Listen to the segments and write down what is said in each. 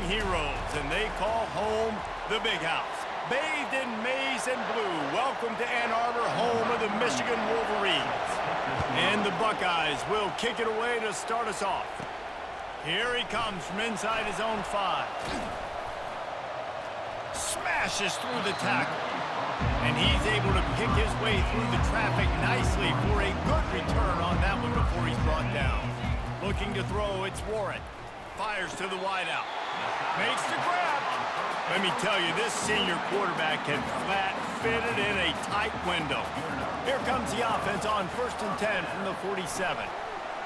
heroes, and they call home the Big House. Bathed in maize and blue, welcome to Ann Arbor, home of the Michigan Wolverines. And the Buckeyes will kick it away to start us off. Here he comes from inside his own 5. Smashes through the tackle. And he's able to pick his way through the traffic nicely for a good return on that one before he's brought down. Looking to throw, it's Warren. Fires to the wideout. Makes the grab. Let me tell you, this senior quarterback can flat fit it in a tight window. Here comes the offense on 1st and 10 from the 47.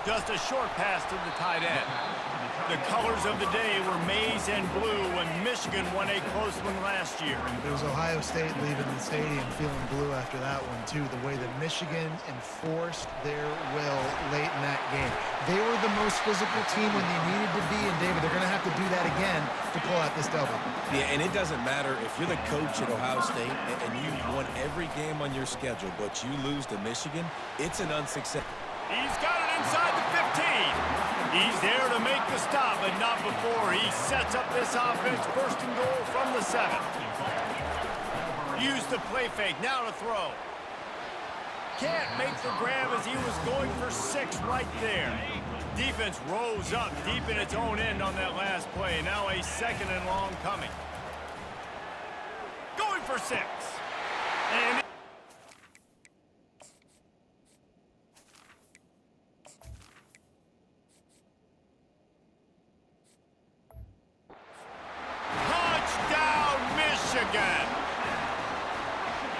Just a short pass to the tight end. The colors of the day were maize and blue when Michigan won a close one last year. It was Ohio State leaving the stadium feeling blue after that one, too. The way that Michigan enforced their will late in that game. They were the most physical team when they needed to be, and David, they're going to have to do that again to pull out this W. Yeah, and it doesn't matter if you're the coach at Ohio State and you won every game on your schedule, but you lose to Michigan, it's an unsuccessful. He's got it inside the 15. He's there to make the stop, but not before he sets up this offense. 1st and goal from the 7. Use the play fake, now to throw. Can't make the grab as he was going for 6 right there. Defense rose up deep in its own end on that last play. Now a 2nd and long coming. Going for 6. And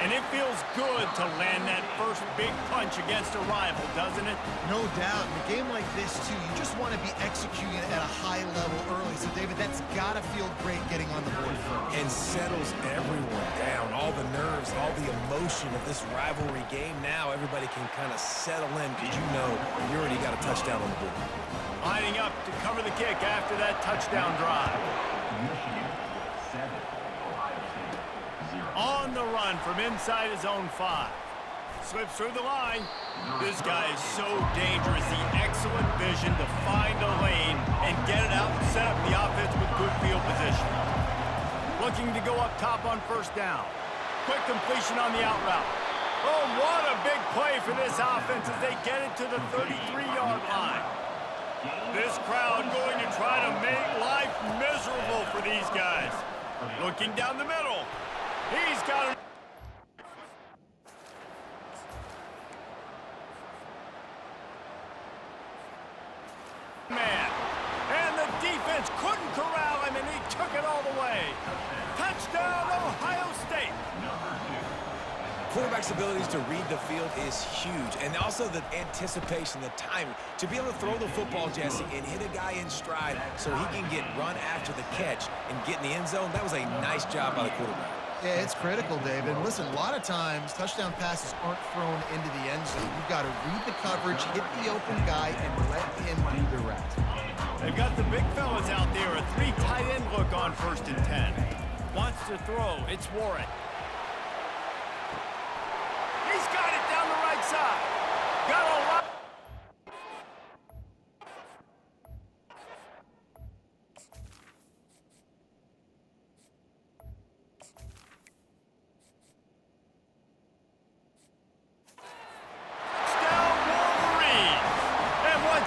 and it feels good to land that first big punch against a rival, doesn't it? No doubt. In a game like this, too, you just want to be executing it at a high level early. So, David, that's got to feel great getting on the board first. And settles everyone down. All the nerves, all the emotion of this rivalry game. Now everybody can kind of settle in because you know you already got a touchdown on the board. Lining up to cover the kick after that touchdown drive. On the run from inside his own 5. Slips through the line. This guy is so dangerous. The excellent vision to find a lane and get it out and set up the offense with good field position. Looking to go up top on 1st down. Quick completion on the out route. Oh, what a big play for this offense as they get it to the 33-yard line. This crowd going to try to make life miserable for these guys. Looking down the middle. He's got it. Man. And the defense couldn't corral him, and he took it all the way. Touchdown, Ohio State. Quarterback's abilities to read the field is huge, and also the anticipation, the timing. To be able to throw the football, Jesse, and hit a guy in stride so he can get run after the catch and get in the end zone, that was a nice job by the quarterback. Yeah, it's critical, David. Listen, a lot of times touchdown passes aren't thrown into the end zone. You've got to read the coverage, hit the open guy, and let him do the rest. They've got the big fellas out there. A 3 tight end look on 1st and 10. Wants to throw. It's Warren. He's got it down the right side. Got a lot.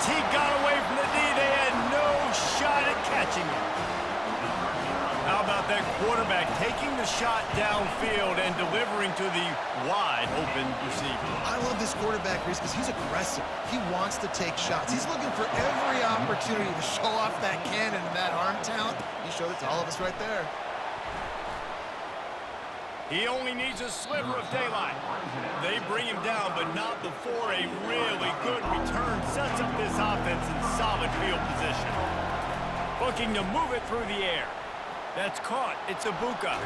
He got away from the knee. They had no shot at catching him. How about that quarterback taking the shot downfield and delivering to the wide open receiver? I love this quarterback, Reese, because he's aggressive. He wants to take shots. He's looking for every opportunity to show off that cannon and that arm talent. He showed it to all of us right there. He only needs a sliver of daylight. They bring him down, but not before a really good return sets up this offense in solid field position. Looking to move it through the air. That's caught. It's Ibuka.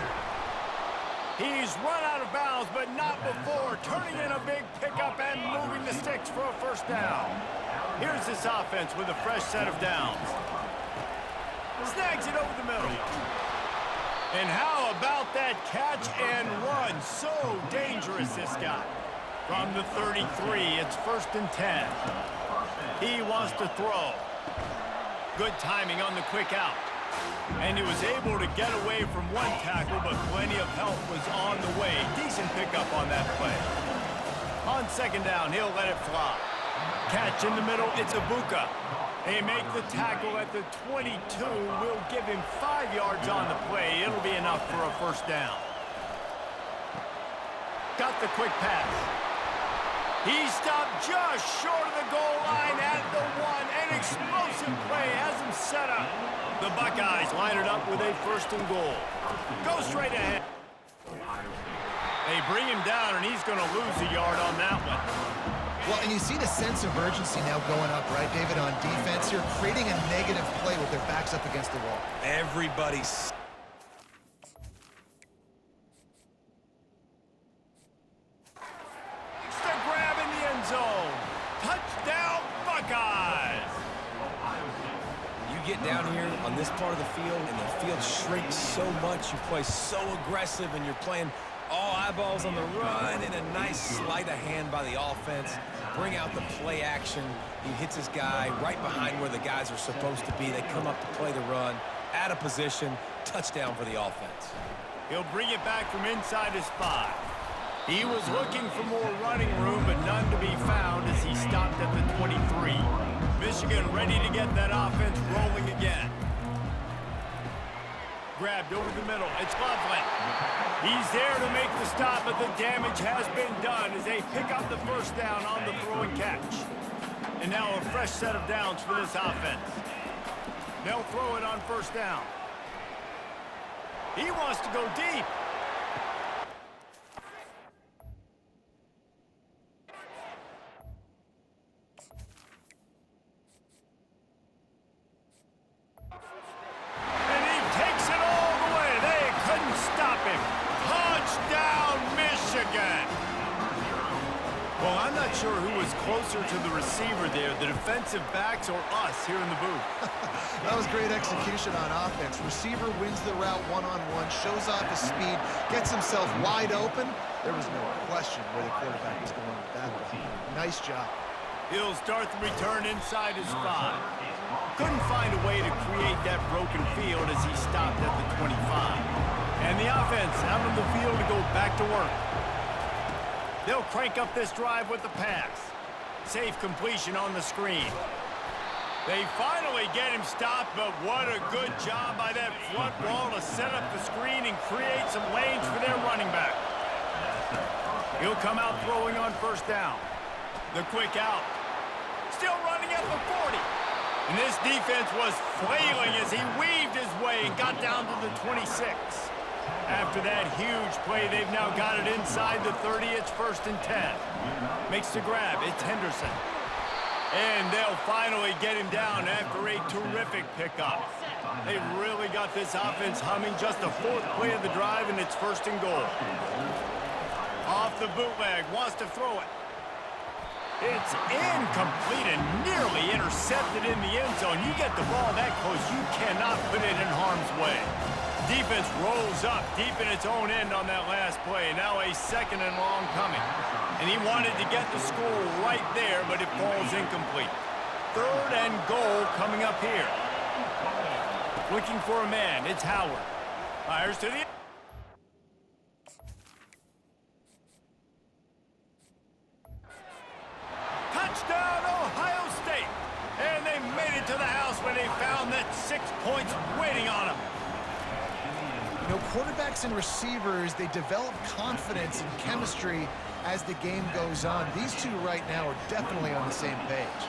He's run out of bounds, but not before turning in a big pickup and moving the sticks for a 1st down. Here's this offense with a fresh set of downs. Snags it over the middle. And how about that catch and run? So dangerous, this guy. From the 33, it's 1st and 10. He wants to throw. Good timing on the quick out. And he was able to get away from one tackle, but plenty of help was on the way. Decent pickup on that play. On second down, he'll let it fly. Catch in the middle, it's Ibuka. They make the tackle at the 22. We'll give him 5 yards on the play. It'll be enough for a first down. Got the quick pass. He stopped just short of the goal line at the 1. An explosive play has him set up. The Buckeyes line it up with a first and goal. Go straight ahead. They bring him down, and he's going to lose a yard on that one. Well, and you see the sense of urgency now going up, right, David, on defense here, creating a negative play with their backs up against the wall. Everybody's... The grab in the end zone. Touchdown, Buckeyes! You get down here on this part of the field, and the field shrinks so much. You play so aggressive, and you're playing all eyeballs on the run, and a nice sleight of hand by the offense. Bring out the play action. He hits his guy right behind where the guys are supposed to be. They come up to play the run, out of position, touchdown for the offense. He'll bring it back from inside his 5. He was looking for more running room, but none to be found as he stopped at the 23. Michigan ready to get that offense rolling again. Grabbed over the middle. It's Loveland. He's there to make the stop, but the damage has been done as they pick up the first down on the throw and catch. And now a fresh set of downs for this offense. They'll throw it on first down. He wants to go deep. Well, I'm not sure who was closer to the receiver there, the defensive backs or us here in the booth. That was great execution on offense. Receiver wins the route one-on-one, shows off his speed, gets himself wide open. There was no question where the quarterback was going with that one. Nice job. He'll start the return inside his 5. Couldn't find a way to create that broken field as he stopped at the 25. And the offense out on the field to go back to work. They'll crank up this drive with the pass. Safe completion on the screen. They finally get him stopped, but what a good job by that front wall to set up the screen and create some lanes for their running back. He'll come out throwing on first down. The quick out. Still running at the 40. And this defense was flailing as he weaved his way and got down to the 26. After that huge play, they've now got it inside the 30. It's first and 10. Makes the grab. It's Henderson. And they'll finally get him down after a terrific pickup. They've really got this offense humming. Just the 4th play of the drive, and it's first and goal. Off the bootleg. Wants to throw it. It's incomplete and nearly intercepted in the end zone. You get the ball that close, you cannot put it in harm's way. Defense rolls up deep in its own end on that last play. Now a second and long coming. And he wanted to get the score right there, but it falls incomplete. 3rd and goal coming up here. Looking for a man. It's Howard. Fires to the... Touchdown, Ohio State. And they made it to the house when they found that 6 points waiting on them. You know, quarterbacks and receivers, they develop confidence and chemistry as the game goes on. These two right now are definitely on the same page.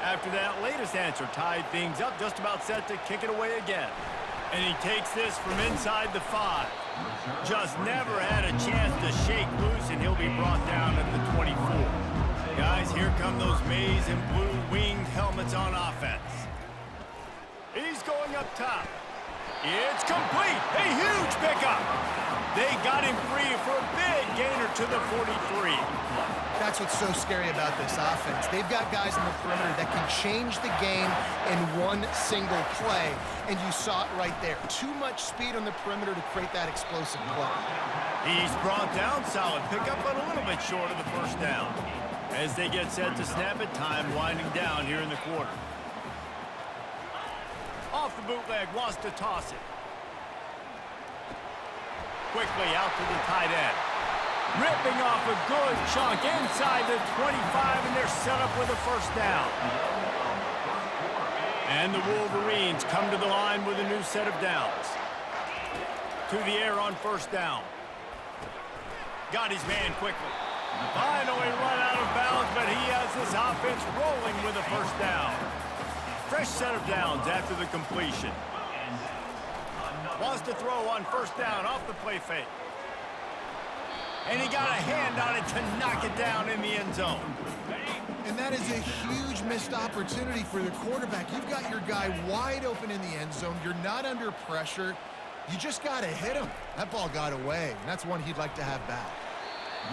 After that latest answer tied things up, just about set to kick it away again. And he takes this from inside the 5. Just never had a chance to shake loose, and he'll be brought down at the 24. Guys, here come those maize and blue winged helmets on offense. He's going up top. It's complete. A huge pickup. They got him free for a big gainer to the 43. That's what's so scary about this offense. They've got guys in the perimeter that can change the game in one single play, and you saw it right there. Too much speed on the perimeter to create that explosive play. He's brought down. Solid pickup, but a little bit short of the first down. As they get set to snap it, time winding down here in the quarter. Off the bootleg, wants to toss it. Quickly out to the tight end. Ripping off a good chunk inside the 25, and they're set up with a first down. And the Wolverines come to the line with a new set of downs. To the air on first down. Got his man quickly. Finally run out of bounds, but he has this offense rolling with a first down. Fresh set of downs after the completion. Wants to throw on first down off the play fake. And he got a hand on it to knock it down in the end zone. And that is a huge missed opportunity for the quarterback. You've got your guy wide open in the end zone. You're not under pressure. You just got to hit him. That ball got away, and that's one he'd like to have back.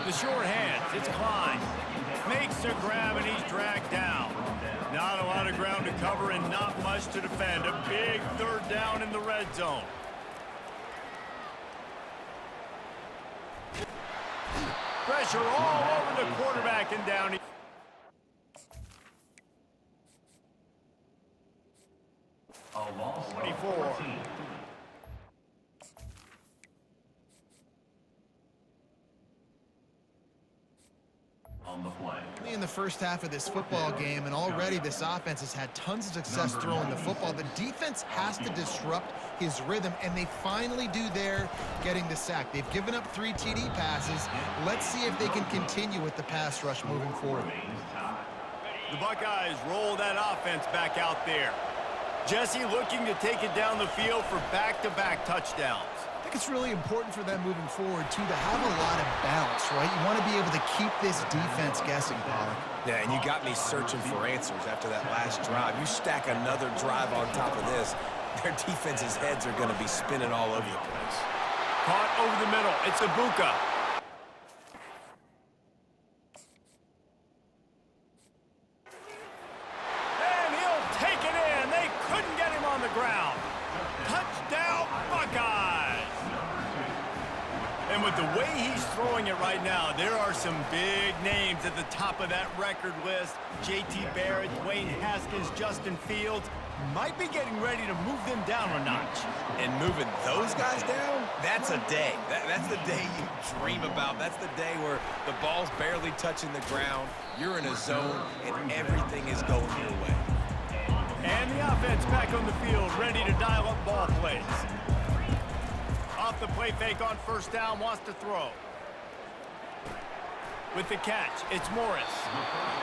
The short hands, it's Klein. Makes a grab, and he's dragged down. Not a lot of ground to cover and not much to defend. A big third down in the red zone. Pressure all over the quarterback and down. 24. On the play. In the first half of this football game, and already this offense has had tons of success throwing the football. The defense has to disrupt his rhythm, and they finally do there, getting the sack. They've given up 3 TD passes. Let's see if they can continue with the pass rush moving forward. The Buckeyes roll that offense back out there. Jesse looking to take it down the field for back-to-back touchdowns. I think it's really important for them moving forward, too, to have a lot of balance, right? You want to be able to keep this defense guessing, Pollard. Yeah, and you got me searching for answers after that last drive. You stack another drive on top of this, their defense's heads are going to be spinning all over the place. Caught over the middle. It's Ibuka. And he'll take it in. They couldn't get him on the ground. Touchdown, Buckeyes. And with the way he's throwing it right now, there are some big names at the top of that record list. J.T. Barrett, Dwayne Haskins, Justin Fields might be getting ready to move them down a notch. And moving those guys down, that's a day. That's the day you dream about. That's the day where the ball's barely touching the ground, you're in a zone, and everything is going your way. And the offense back on the field, ready to dial up ball plays. Off the play fake on first down, wants to throw. With the catch, it's Morris.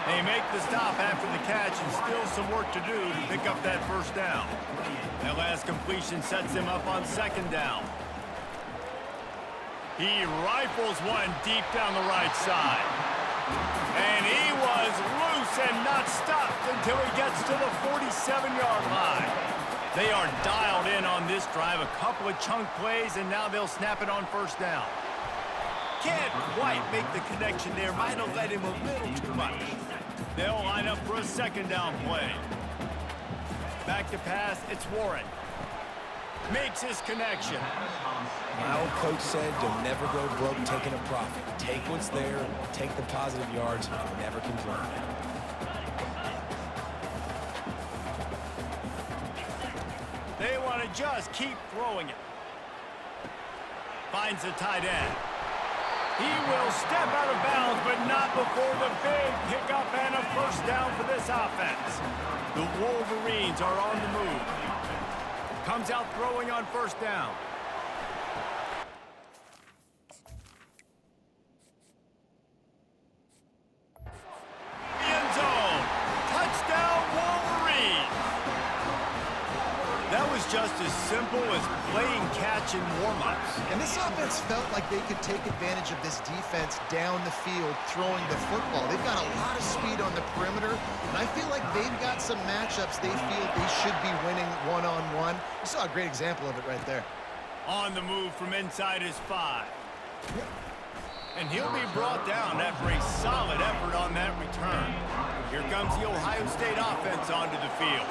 They make the stop after the catch, and still some work to do to pick up that first down. That last completion sets him up on second down. He rifles one deep down the right side. And he was loose and not stopped until he gets to the 47-yard line. They are dialed in on this drive, a couple of chunk plays, and now they'll snap it on first down. Can't quite make the connection there. Might have let him a little too much. They'll line up for a second down play. Back to pass, it's Warren. Makes his connection. My old coach said you'll never go broke taking a profit. Take what's there, take the positive yards, and never complain. They want to just keep throwing it. Finds the tight end. He will step out of bounds, but not before the big pickup and a first down for this offense. The Wolverines are on the move. Comes out throwing on first down. End zone. Touchdown, Wolverines. That was just as simple as playing catch in warm-ups. And this offense felt like they could take advantage of this defense down the field throwing the football. They've got a lot of speed on the perimeter, and I feel like they've got some matchups they feel they should be winning one-on-one. You saw a great example of it right there. On the move from inside his 5. And he'll be brought down after a solid effort on that return. Here comes the Ohio State offense onto the field.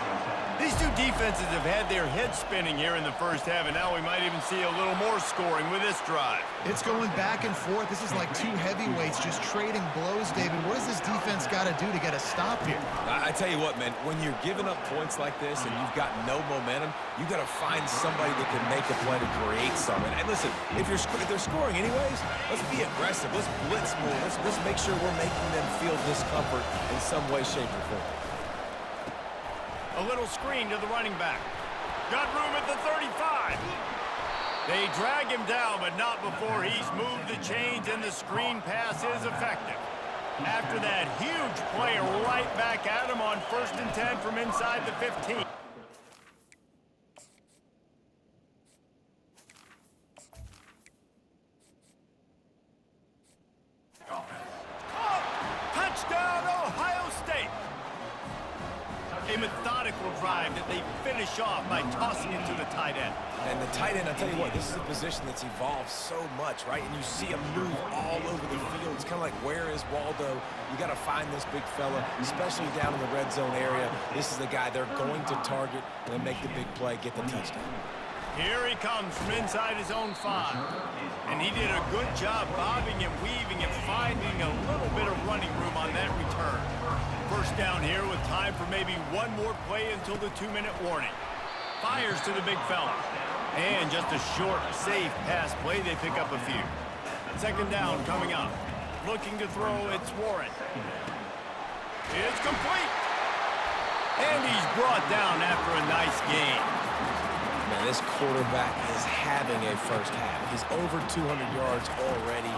These two defenses have had their heads spinning here in the first half, and now we might even see a little more scoring with this drive. It's going back and forth. This is like two heavyweights just trading blows, David. What does this defense got to do to get a stop here? I tell you what, man, when you're giving up points like this and you've got no momentum, you got to find somebody that can make a play to create something. And listen, if they're scoring anyways, let's be aggressive. Let's blitz more. Let's make sure we're making them feel discomfort in some way, shape, or form. A little screen to the running back. Got room at the 35. They drag him down, but not before he's moved the chains, and the screen pass is effective. After that huge play right back at him on 1st and 10 from inside the 15. Touchdown, Ohio State! A methodical drive that they finish off by tossing it to the tight end. And the tight end, I'll tell you what, this is a position that's evolved so much, right? And you see him move all over the field. It's kind of like, where is Waldo? You got to find this big fella, especially down in the red zone area. This is the guy they're going to target and make the big play, get the touchdown. Here he comes from inside his own 5. And he did a good job bobbing and weaving and finding a little bit of running room on that return. First down here with time for maybe one more play until the 2-minute warning. Fires to the big fella. And just a short, safe pass play. They pick up a few. Second down coming up. Looking to throw, it's Warren. It's complete. And he's brought down after a nice gain. Man, this quarterback is having a first half. He's over 200 yards already,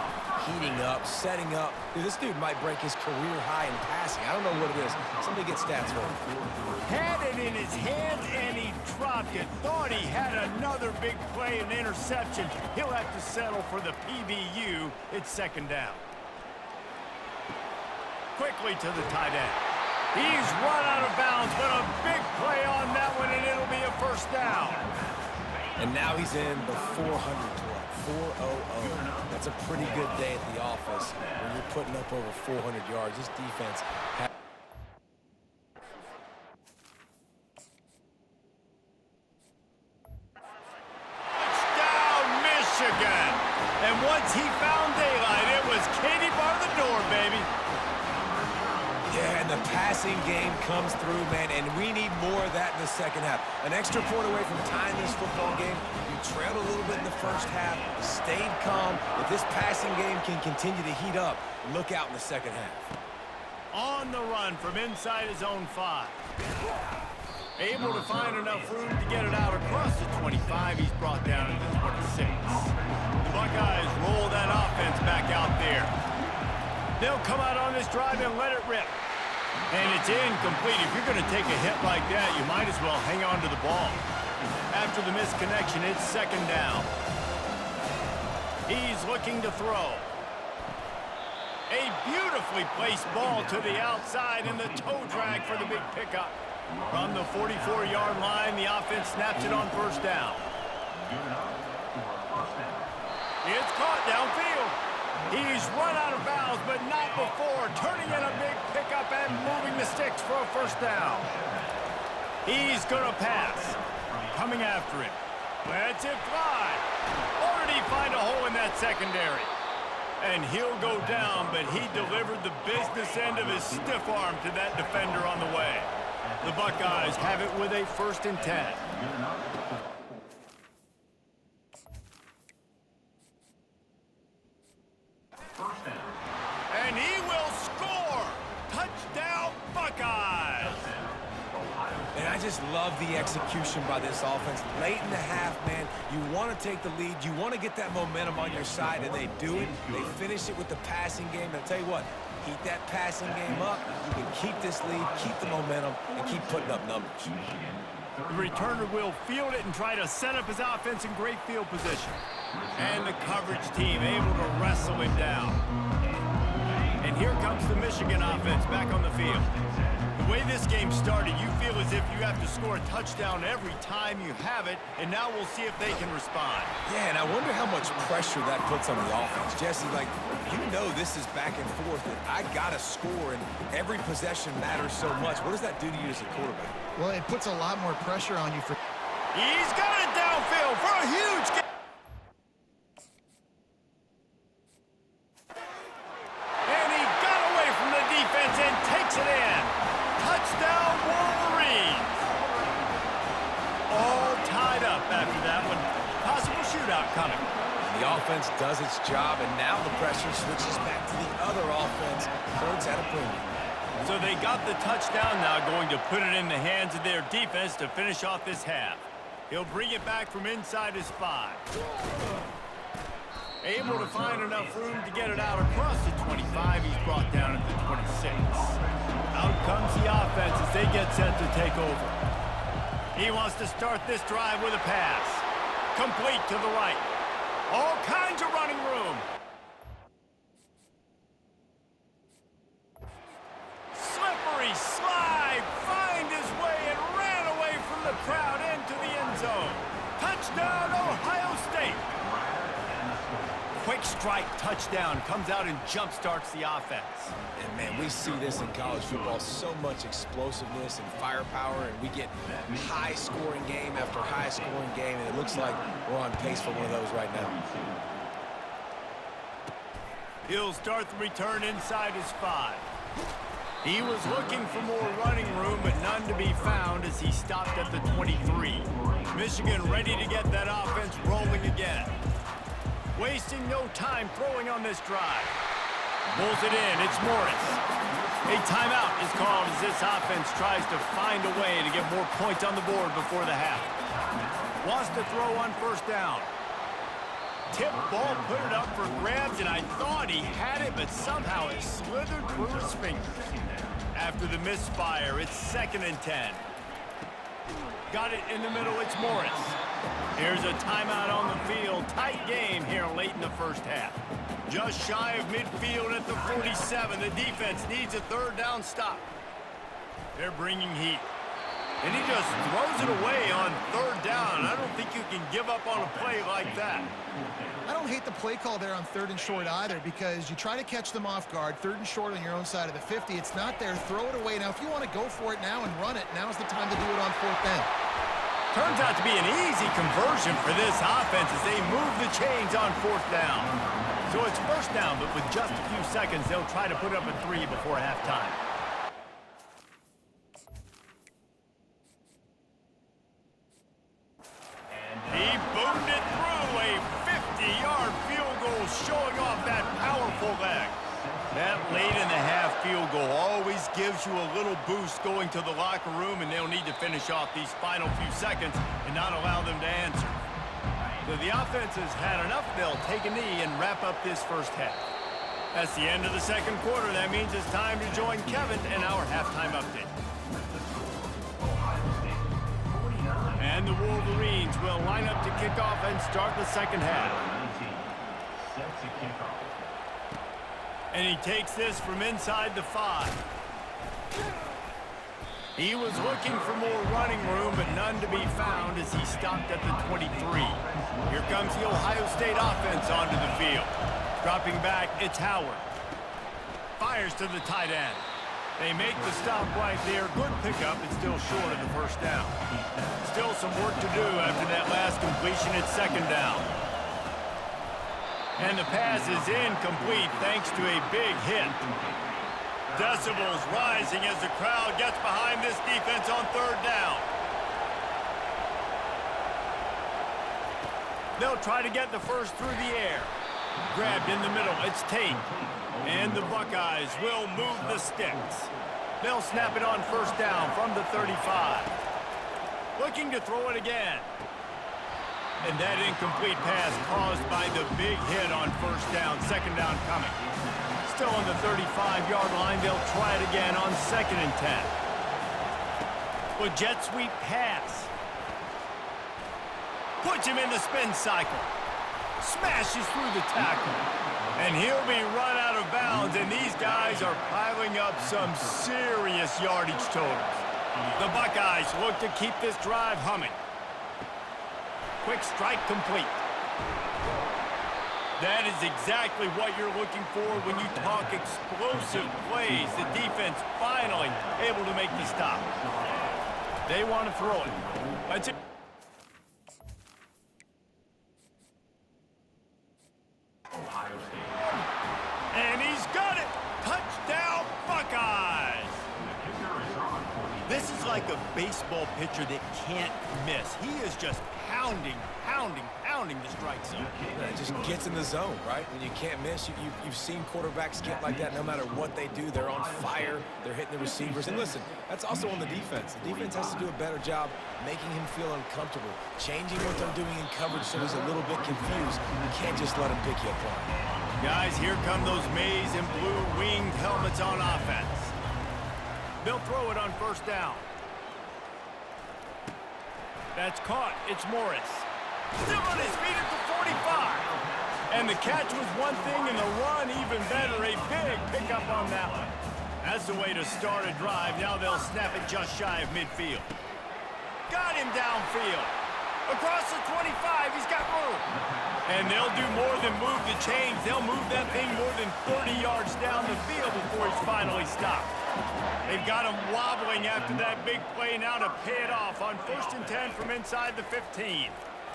heating up, setting up. Dude, this dude might break his career high in passing. I don't know what it is. Somebody get stats for him. Had it in his hands, and he dropped it. Thought he had another big play, an interception. He'll have to settle for the PBU. It's second down. Quickly to the tight end. He's run out of bounds, but a big play on that one, and it'll be a first down. And now he's in the 400 club, 400. That's a pretty good day at the office when you're putting up over 400 yards. This defense has... Touchdown, Michigan! And once he found daylight, it was Katie bar the door, baby. Yeah, and the passing game comes through, man, and we need more of that in the second half. An extra point away from tying this football game. You trailed a little bit in the first half, stayed calm. If this passing game can continue to heat up, look out in the second half. On the run from inside his own 5. Able to find enough room to get it out across the 25. He's brought down to the 26. The Buckeyes roll that offense back out there. They'll come out on this drive and let it rip. And it's incomplete. If you're going to take a hit like that, you might as well hang on to the ball. After the misconnection, it's second down. He's looking to throw. A beautifully placed ball to the outside, and the toe drag for the big pickup. From the 44-yard line, the offense snaps it on first down. It's caught downfield. He's run out of bounds, but not before turning in a big pickup and moving the sticks for a first down. He's going to pass. Coming after him. Lets it fly. Or did he find a hole in that secondary? And he'll go down, but he delivered the business end of his stiff arm to that defender on the way. The Buckeyes have it with a 1st and 10. And he will score! Touchdown, Buckeyes! And I just love the execution by this offense. Late in the half, man, you want to take the lead. You want to get that momentum on your side, and they do it. They finish it with the passing game. And I'll tell you what, keep that passing game up. You can keep this lead, keep the momentum, and keep putting up numbers. The returner will field it and try to set up his offense in great field position. And the coverage team able to wrestle him down. And here comes the Michigan offense back on the field. The way this game started, you feel as if you have to score a touchdown every time you have it, and now we'll see if they can respond. Yeah, and I wonder how much pressure that puts on the offense. Jesse, like, you know this is back and forth, and I got to score, and every possession matters so much. What does that do to you as a quarterback? Well, it puts a lot more pressure on you for... He's got it downfield for a huge game. And he got away from the defense and takes it in. Touchdown, Wolverines. All tied up after that one. Possible shootout coming. The offense does its job, and now the pressure switches back to the other offense. Birds at a premium. So they got the touchdown, now going to put it in the hands of their defense to finish off this half. He'll bring it back from inside his 5. Able to find enough room to get it out across the 25. He's brought down at the 26. Out comes the offense as they get set to take over. He wants to start this drive with a pass. Complete to the right. All kinds of running room. Slippery slide, find his way and ran away from the crowd into the end zone. Touchdown, Ohio State. Quick strike touchdown comes out and jump starts the offense. And man, we see this in college football, so much explosiveness and firepower, and we get high-scoring game after high-scoring game, and it looks like we're on pace for one of those right now. He'll start the return inside his 5. He was looking for more running room, but none to be found as he stopped at the 23. Michigan ready to get that offense rolling again. Wasting no time throwing on this drive. Pulls it in, it's Morris. A timeout is called as this offense tries to find a way to get more points on the board before the half. Wants to throw on first down. Tip ball, put it up for grabs, and I thought he had it, but somehow it slithered through his fingers. After the misfire, it's 2nd and 10. Got it in the middle, it's Morris. Here's a timeout on the field. Tight game here late in the first half. Just shy of midfield at the 47. The defense needs a 3rd down stop. They're bringing heat. And he just throws it away on 3rd down. I don't think you can give up on a play like that. I don't hate the play call there on 3rd and short either, because you try to catch them off guard. 3rd and short on your own side of the 50. It's not there. Throw it away. Now, if you want to go for it now and run it, now's the time to do it on 4th down. Turns out to be an easy conversion for this offense as they move the chains on 4th down. So it's 1st down, but with just a few seconds, they'll try to put up a 3 before halftime. He boomed it through, a 50-yard field goal showing off that powerful leg. That late in the half field goal always gives you a little boost going to the locker room, and they'll need to finish off these final few seconds and not allow them to answer. So the offense has had enough. They'll take a knee and wrap up this first half. That's the end of the 2nd quarter. That means it's time to join Kevin in our halftime update. And the Wolverines will line up to kick off and start the 2nd half. And he takes this from inside the 5. He was looking for more running room, but none to be found as he stopped at the 23. Here comes the Ohio State offense onto the field. Dropping back, it's Howard. Fires to the tight end. They make the stop right there. Good pickup. It's still short of the 1st down. Still some work to do after that last completion. It's 2nd down. And the pass is incomplete thanks to a big hit. Decibels rising as the crowd gets behind this defense on 3rd down. They'll try to get the first through the air. Grabbed in the middle. It's Tate. And the Buckeyes will move the sticks. They'll snap it on 1st down from the 35. Looking to throw it again. And that incomplete pass caused by the big hit on 1st down. 2nd down coming. Still on the 35-yard line. They'll try it again on 2nd and 10. With jet sweep pass. Puts him in the spin cycle. Smashes through the tackle. And he'll be run out of bounds, and these guys are piling up some serious yardage totals. The Buckeyes look to keep this drive humming. Quick strike complete. That is exactly what you're looking for when you talk explosive plays. The defense finally able to make the stop. They want to throw it. That's it. And he's got it. Touchdown, Buckeyes. This is like a baseball pitcher that can't miss. He is just pounding the strike zone. Yeah, it just gets in the zone, right? When you can't miss, you've seen quarterbacks get like that no matter what they do. They're on fire. They're hitting the receivers. And listen, that's also on the defense. The defense has to do a better job making him feel uncomfortable, changing what they're doing in coverage so he's a little bit confused. You can't just let him pick you apart. Guys, here come those maize and blue winged helmets on offense. They'll throw it on first down. That's caught. It's Morris. Still on his feet at the 45. And the catch was one thing, and the run even better. A big pickup on that one. That's the way to start a drive. Now they'll snap it just shy of midfield. Got him downfield. Across the 25, he's got room. And they'll do more than move the chains. They'll move that thing more than 30 yards down the field before he's finally stopped. They've got him wobbling after that big play now to pay it off on 1st and 10 from inside the 15.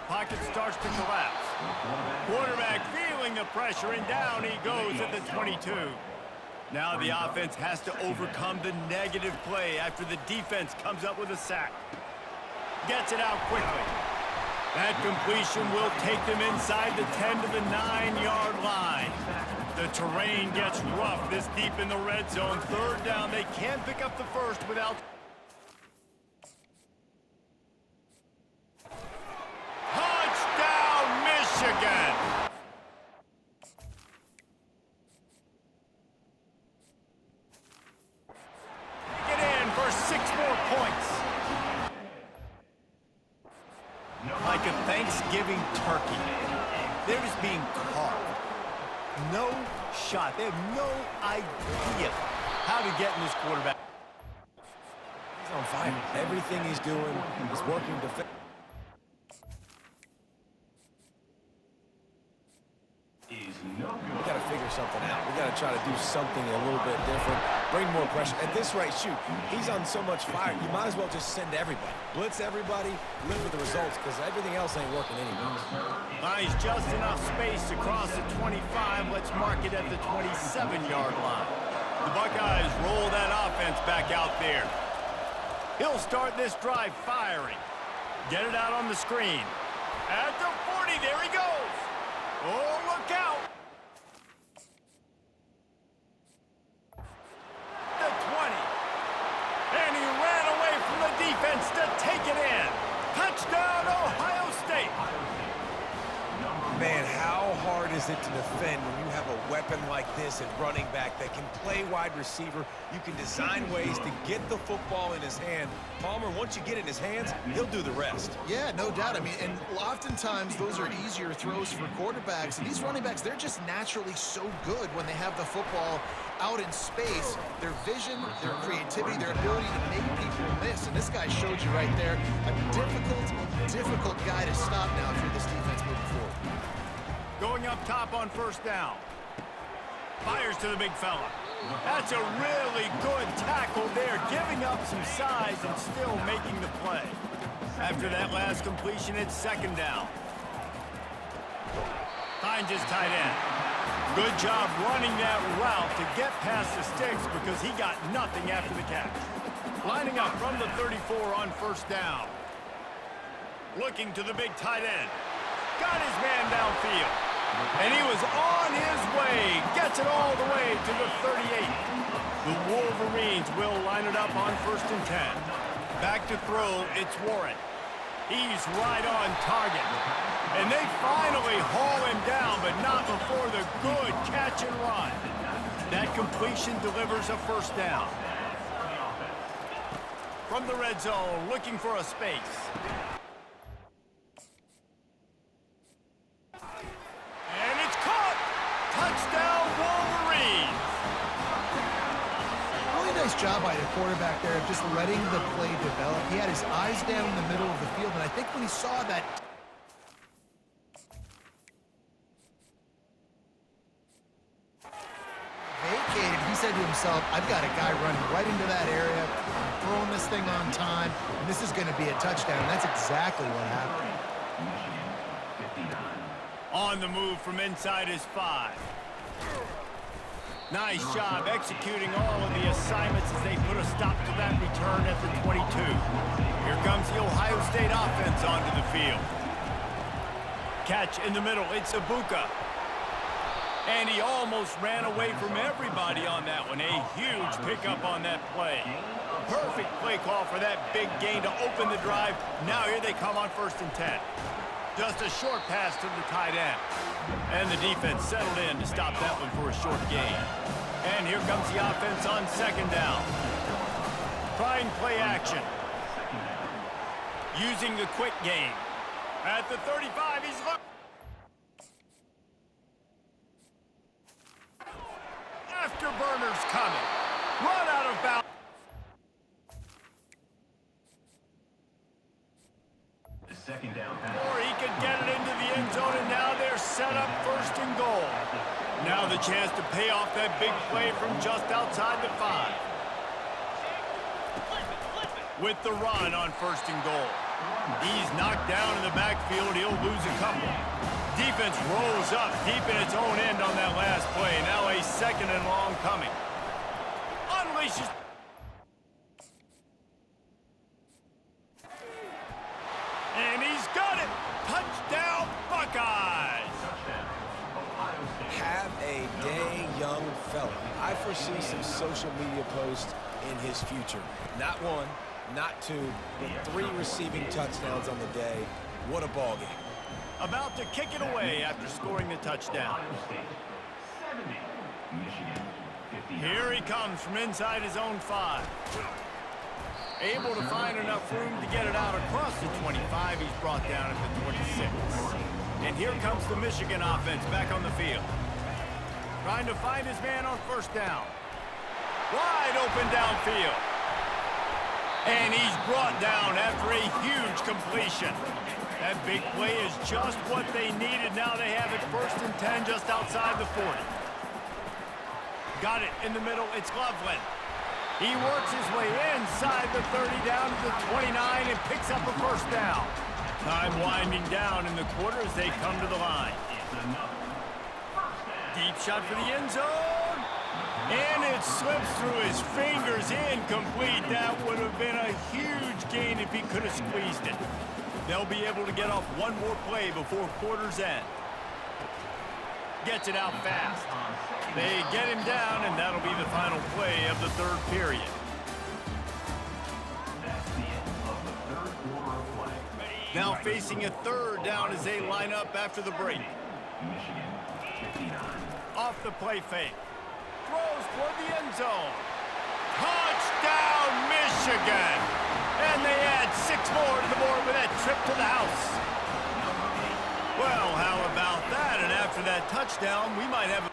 Pocket starts to collapse. Quarterback feeling the pressure, and down he goes at the 22. Now the offense has to overcome the negative play after the defense comes up with a sack. Gets it out quickly. That completion will take them inside the 10 to the 9-yard line. The terrain gets rough this deep in the red zone. 3rd down, they can't pick up the first without... Touchdown, Michigan! Get in for 6 more points. Like a Thanksgiving turkey. They're just being carved. No shot. They have no idea how to get in this quarterback. He's on fire. Everything he's doing is working defense. We got to figure something out. We got to try to do something a little bit different. Bring more pressure. At this rate, shoot, he's on so much fire, you might as well just send everybody. Blitz everybody, live with the results, because everything else ain't working anyways. Buys just enough space across the 25. Let's mark it at the 27-yard line. The Buckeyes roll that offense back out there. He'll start this drive firing. Get it out on the screen. At the 40, there he goes. Oh, look out. The 20. And he ran away from the defense to take it in. Touchdown, Ohio State. Man, how hard is it to defend when you have a weapon like this at running back that can play wide receiver? You can design ways to get the football in his hand. Palmer, once you get it in his hands, he'll do the rest. Yeah, no doubt. I mean, and oftentimes those are easier throws for quarterbacks. And these running backs, they're just naturally so good when they have the football out in space. Their vision, their creativity, their ability to make people miss. And this guy showed you right there, a difficult guy to stop now if you're this defense moving forward. Going up top on first down. Fires to the big fella. That's a really good tackle there, giving up some size and still making the play. After that last completion, it's 2nd down. Finds his tight end. Good job running that route to get past the sticks because he got nothing after the catch. Lining up from the 34 on first down. Looking to the big tight end. Got his man downfield. And he was on his way. Gets it all the way to the 38. The Wolverines will line it up on 1st and 10. Back to throw, it's Warren. He's right on target. And they finally haul him down, but not before the good catch and run. That completion delivers a first down. From the red zone, looking for a space. And it's caught! Touchdown! Nice job by the quarterback there of just letting the play develop. He had his eyes down in the middle of the field, and I think when he saw that vacated, he said to himself, I've got a guy running right into that area. I'm throwing this thing on time, and this is going to be a touchdown. And that's exactly what happened. On the move from inside his 5. Nice job executing all of the assignments as they put a stop to that return at the 22. Here comes the Ohio State offense onto the field. Catch in the middle, it's Ibuka. And he almost ran away from everybody on that one. A huge pickup on that play. Perfect play call for that big gain to open the drive. Now here they come on 1st and 10. Just a short pass to the tight end. And the defense settled in to stop that one for a short gain. And here comes the offense on 2nd down. Trying play action. Using the quick game. At the 35, he's looking. Afterburners coming. Run out of bounds. The 2nd down pass. Or he could get it into the end zone, and now they're set up 1st and goal. Now the chance to pay off that big play from just outside the 5. With the run on 1st and goal. He's knocked down in the backfield. He'll lose a couple. Defense rolls up deep in its own end on that last play. Now a 2nd and long coming. Unleashes. And he's got it. Touchdown, Buckeyes. Have a day, young fella. I foresee some social media posts in his future. Not 1, not 2, but 3 receiving touchdowns on the day. What a ball game. About to kick it away after scoring the touchdown. Here he comes from inside his own 5. Able to find enough room to get it out across the 25. He's brought down at the 26. And here comes the Michigan offense back on the field. Trying to find his man on 1st down. Wide open downfield. And he's brought down after a huge completion. That big play is just what they needed. Now they have it 1st and 10 just outside the 40. Got it in the middle. It's Loveland. He works his way inside the 30 down to the 29 and picks up a 1st down. Time winding down in the quarter as they come to the line. Deep shot for the end zone. And it slips through his fingers. Incomplete. That would have been a huge gain if he could have squeezed it. They'll be able to get off one more play before quarter's end. Gets it out fast. They get him down, and that'll be the final play of the 3rd period. That's the end of the 3rd quarter of play. Now facing a 3rd down as they line up after the break. Michigan 59. Off the play fake. Throws toward the end zone. Touchdown, Michigan! And they add 6 more to the board with that trip to the house. Well, how about that? And after that touchdown, we might have a...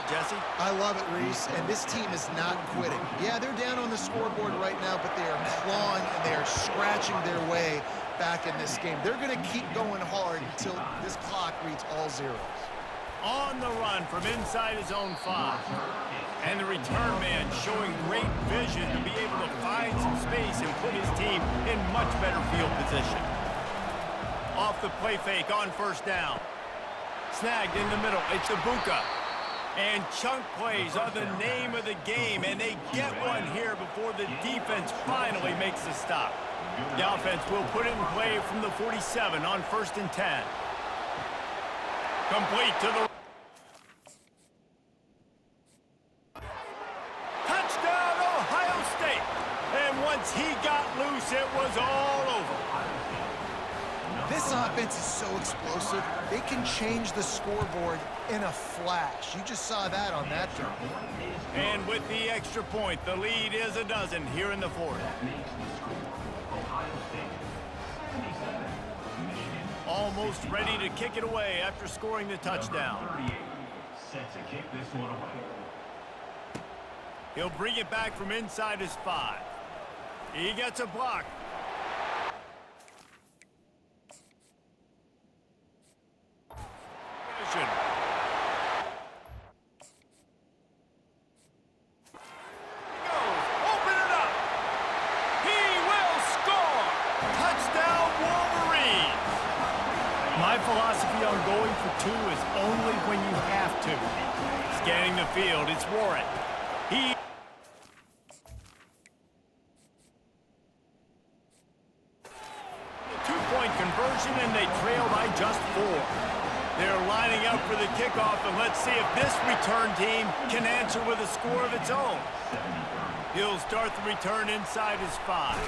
Jesse? I love it, Reese, and this team is not quitting. Yeah, they're down on the scoreboard right now, but they are clawing and they are scratching their way back in this game. They're going to keep going hard until this clock reads all zeros. On the run from inside his own 5. And the return man showing great vision to be able to find some space and put his team in much better field position. Off the play fake on 1st down. Snagged in the middle. It's Ibuka. And chunk plays are the name of the game, and they get one here before the defense finally makes the stop. The offense will put it in play from the 47 on 1st and 10. Complete to the... Touchdown, Ohio State! And once he got loose, it was all over. This offense is so explosive, they can change the scoreboard in a flash. You just saw that on that drive. And with the extra point, the lead is a dozen here in the 4th. Almost ready to kick it away after scoring the touchdown. set to kick this one away. He'll bring it back from inside his 5. He gets a block. Vision. He goes. Open it up. He will score. Touchdown, Wolverines. My philosophy on going for 2 is only when you have to. Scanning the field, it's Warren. He two-point conversion, and they trail by just 4. They're lining up for the kickoff, and let's see if this return team can answer with a score of its own. He'll start the return inside his 5.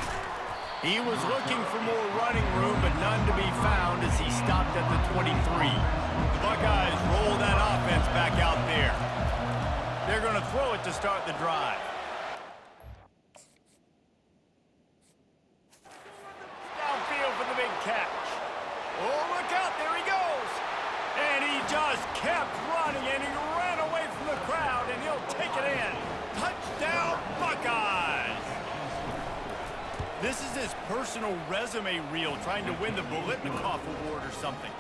He was looking for more running room, but none to be found as he stopped at the 23. The Buckeyes roll that offense back out there. They're going to throw it to start the drive. Downfield for the big catch. Oh, look out, there he goes. And he just kept running, and he ran away from the crowd, and he'll take it in. Touchdown, Buckeyes! This is his personal resume reel, trying to win the Biletnikoff Award or something.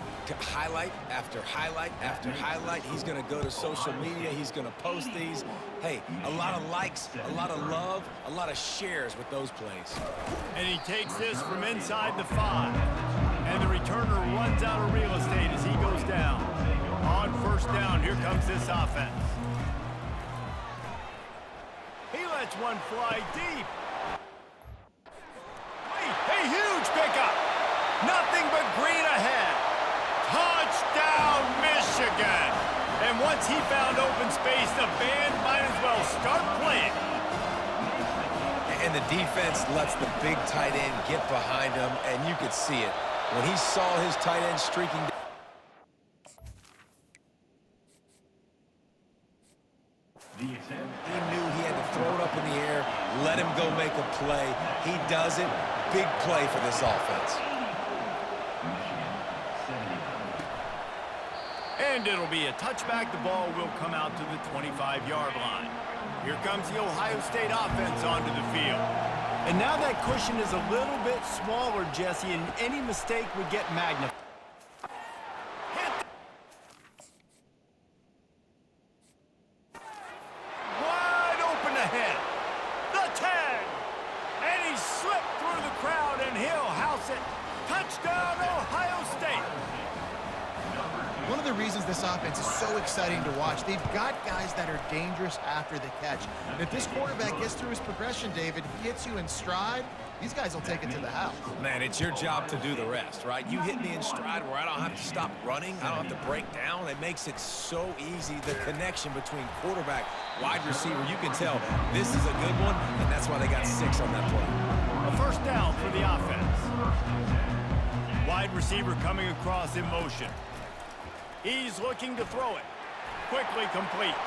Highlight after highlight after highlight. He's going to go to social media. He's going to post these. Hey, a lot of likes, a lot of love, a lot of shares with those plays. And he takes this from inside the 5. And the returner runs out of real estate as he goes down. On first down, here comes this offense. He lets one fly deep. A huge pickup. Nothing but green ahead. Touchdown, Michigan! And once he found open space, the band might as well start playing. And the defense lets the big tight end get behind him, and you could see it. When he saw his tight end streaking down, The attempt. he knew he had to throw it up in the air, let him go make a play. He does it. Big play for this offense. Michigan, 79. And it'll be a touchback. The ball will come out to the 25-yard line. Here comes the Ohio State offense onto the field. And now that cushion is a little bit smaller, Jesse, and any mistake would get magnified. Wide open ahead. The 10. And he slipped through the crowd, and he'll house it. Touchdown, Ohio State. One of the reasons this offense is so exciting to watch, they've got guys that are dangerous after the catch. And if this quarterback gets through his progression, David, he hits you in stride, these guys will take it to the house. Man, it's your job to do the rest, right? You hit me in stride where I don't have to stop running. I don't have to break down. It makes it so easy, the connection between quarterback, wide receiver. You can tell this is a good one, and that's why they got 6 on that play. A first down for the offense. Wide receiver coming across in motion. He's looking to throw it. Quickly complete.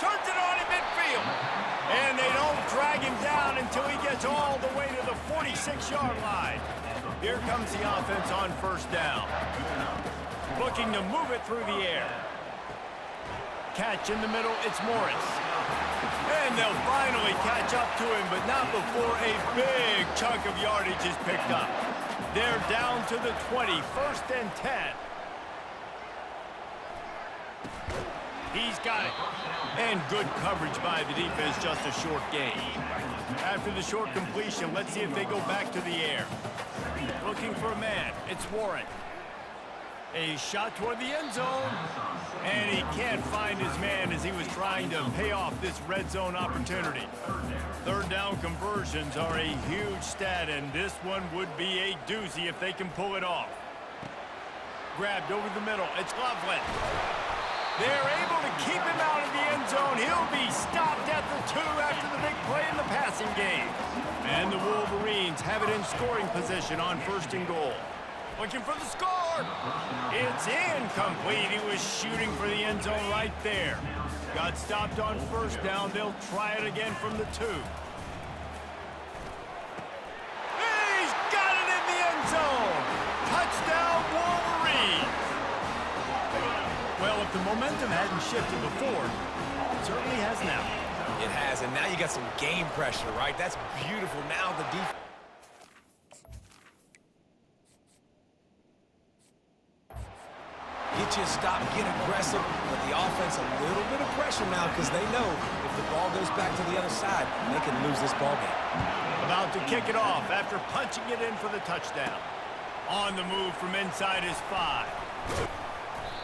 Turns it on in midfield. And they don't drag him down until he gets all the way to the 46-yard line. Here comes the offense on first down. Looking to move it through the air. Catch in the middle, it's Morris. And they'll finally catch up to him, but not before a big chunk of yardage is picked up. They're down to the 20, 1st and 10. He's got it. And good coverage by the defense, just a short gain. After the short completion, let's see if they go back to the air. Looking for a man. It's Warren. A shot toward the end zone. And he can't find his man as he was trying to pay off this red zone opportunity. Third down conversions are a huge stat, and this one would be a doozy if they can pull it off. Grabbed over the middle. It's Loveland. They're able to keep him out of the end zone. He'll be stopped at the 2 after the big play in the passing game. And the Wolverines have it in scoring position on 1st and goal. Looking for the score. It's incomplete. He was shooting for the end zone right there. Got stopped on first down. They'll try it again from the 2. He's got it in the end zone. Touchdown, Wolverines. Well, if the momentum hadn't shifted before. It certainly has now. It has, and now you got some game pressure, right? That's beautiful. Now the defense. Get you a stop, get aggressive, but the offense a little bit of pressure now because they know if the ball goes back to the other side, they can lose this ball game. About to kick it off after punching it in for the touchdown. On the move from inside his 5.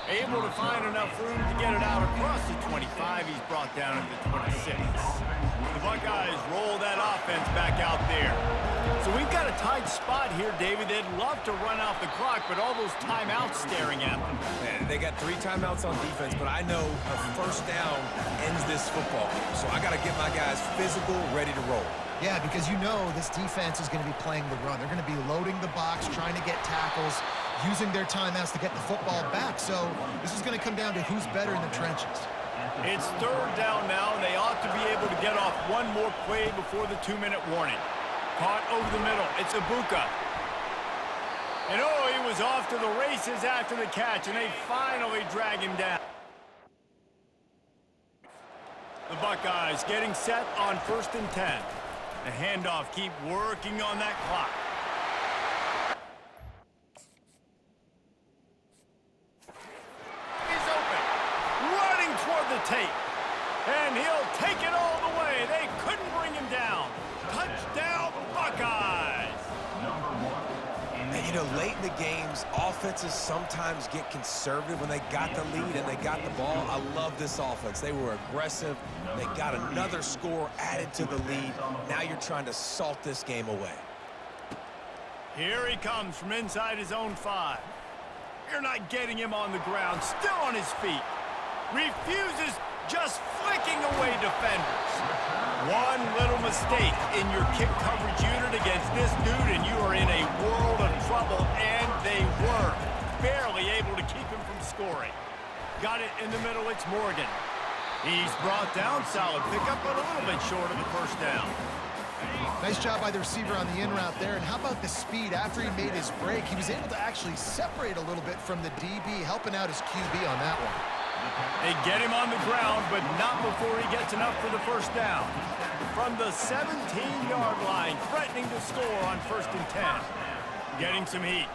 Able to find enough room to get it out across the 25. He's brought down at the 26. The Buckeyes roll that offense back out there. So we've got a tight spot here, David. They'd love to run out the clock, but all those timeouts staring at them. Man, they got 3 timeouts on defense, but I know a first down ends this football game. So I got to get my guys physical, ready to roll. Yeah, because you know this defense is going to be playing the run. They're going to be loading the box, trying to get tackles, using their timeouts to get the football back. So this is going to come down to who's better in the trenches. It's third down now, and they ought to be able to get off one more play before the 2-minute warning. Caught over the middle. It's Ibuka. And oh, he was off to the races after the catch, and they finally drag him down. The Buckeyes getting set on 1st and 10. The handoff, keep working on that clock. He's open, running toward the tape. And he'll take it all the way. They couldn't bring him down. Touchdown, Buckeyes! And, you know, late in the games, offenses sometimes get conservative when they got the lead and they got the ball. I love this offense. They were aggressive. They got another score added to the lead. Now you're trying to salt this game away. Here he comes from inside his own 5. You're not getting him on the ground. Still on his feet. Refuses, just flicking away defenders. One little mistake in your kick coverage unit against this dude, and you are in a world of trouble, and they were barely able to keep him from scoring. Got it in the middle, it's Morgan. He's brought down, solid pickup, but a little bit short of the first down. Nice job by the receiver on the in route there. And how about the speed? After he made his break, he was able to actually separate a little bit from the DB, helping out his QB on that one. They get him on the ground, but not before he gets enough for the first down. From the 17-yard line, threatening to score on 1st and 10. Getting some heat.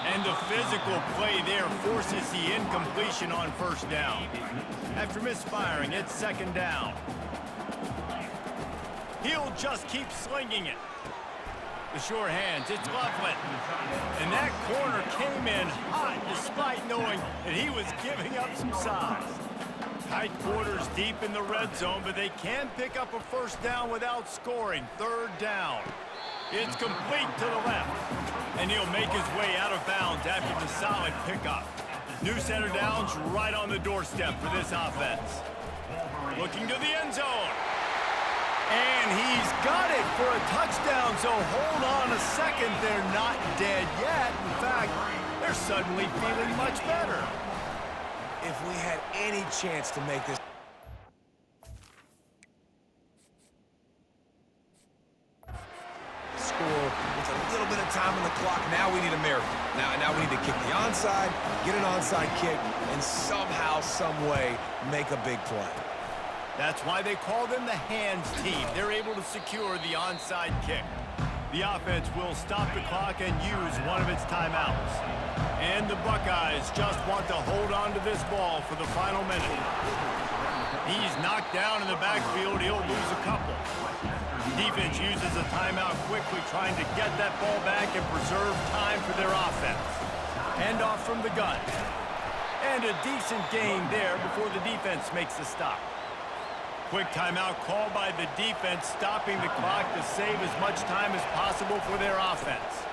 And the physical play there forces the incompletion on 1st down. After misfiring, it's 2nd down. He'll just keep slinging it. The sure hands, it's Loveland. And that corner came in hot despite knowing that he was giving up some size. Tight quarters deep in the red zone, but they can pick up a first down without scoring. 3rd down. It's complete to the left. And he'll make his way out of bounds after the solid pickup. New set of downs right on the doorstep for this offense. Looking to the end zone. And he's got it for a touchdown, so hold on a second. They're not dead yet. In fact, they're suddenly feeling much better. If we had any chance to make this score with a little bit of time on the clock, now we need a miracle. Now we need to kick the onside, get an onside kick, and somehow, some way, make a big play. That's why they call them the hands team. They're able to secure the onside kick. The offense will stop the clock and use one of its timeouts. And the Buckeyes just want to hold on to this ball for the final minute. He's knocked down in the backfield. He'll lose a couple. Defense uses a timeout quickly, trying to get that ball back and preserve time for their offense. Handoff from the gun. And a decent gain there before the defense makes the stop. Quick timeout called by the defense, stopping the clock to save as much time as possible for their offense.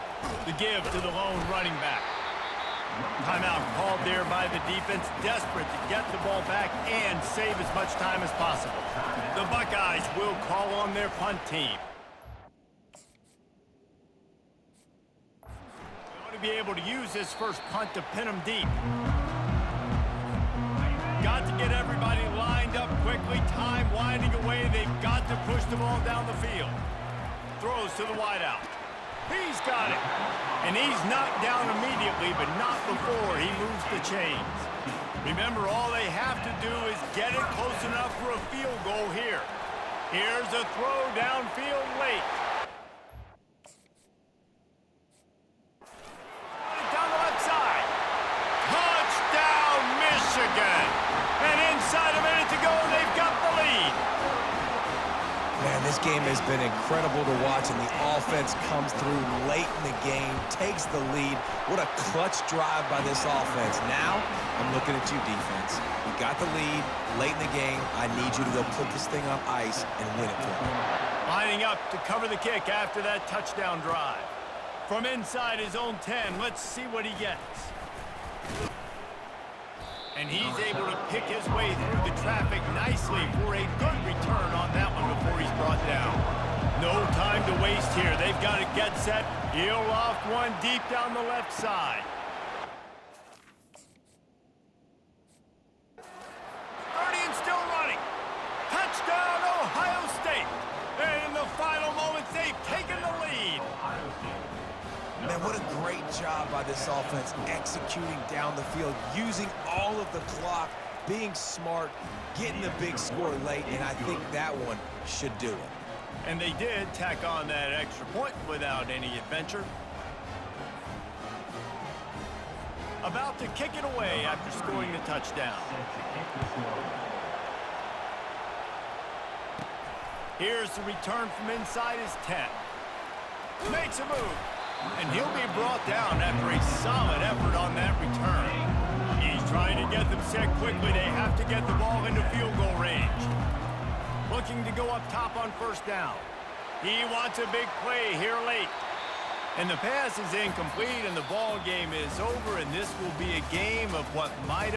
The give to the lone running back. Timeout called there by the defense, desperate to get the ball back and save as much time as possible. The Buckeyes will call on their punt team. They want to be able to use this first punt to pin them deep. Got to get everybody lined up quickly. Time winding away. They've got to push the ball down the field. Throws to the wideout. He's got it. And he's knocked down immediately, but not before he moves the chains. Remember, all they have to do is get it close enough for a field goal here. Here's a throw downfield late. Down the left side. Touchdown, Michigan. And inside a minute to go, they've got the lead. Man, this game has been incredible to watch, and the offense comes through late in the game, takes the lead. What a clutch drive by this offense. Now, I'm looking at you, defense. You got the lead late in the game. I need you to go put this thing on ice and win it for me. Lining up to cover the kick after that touchdown drive. From inside his own 10, let's see what he gets. And he's able to pick his way through the traffic nicely for a good return on that one before he's brought down. No time to waste here. They've got to get set. He'll loft one deep down the left side. 30 and still running. Touchdown, Ohio State. And in the final moments, they've taken the lead. Man, what a great job by this offense executing down the field, using all of the clock, being smart, getting the big score late, and I think that one should do it. And they did tack on that extra point without any adventure. About to kick it away after scoring the touchdown. Here's the return from inside his 10. Makes a move. And he'll be brought down after a solid effort on that return. He's trying to get them set quickly. They have to get the ball into field goal range. Looking to go up top on first down. He wants a big play here late. And the pass is incomplete, and the ball game is over, and this will be a game of what might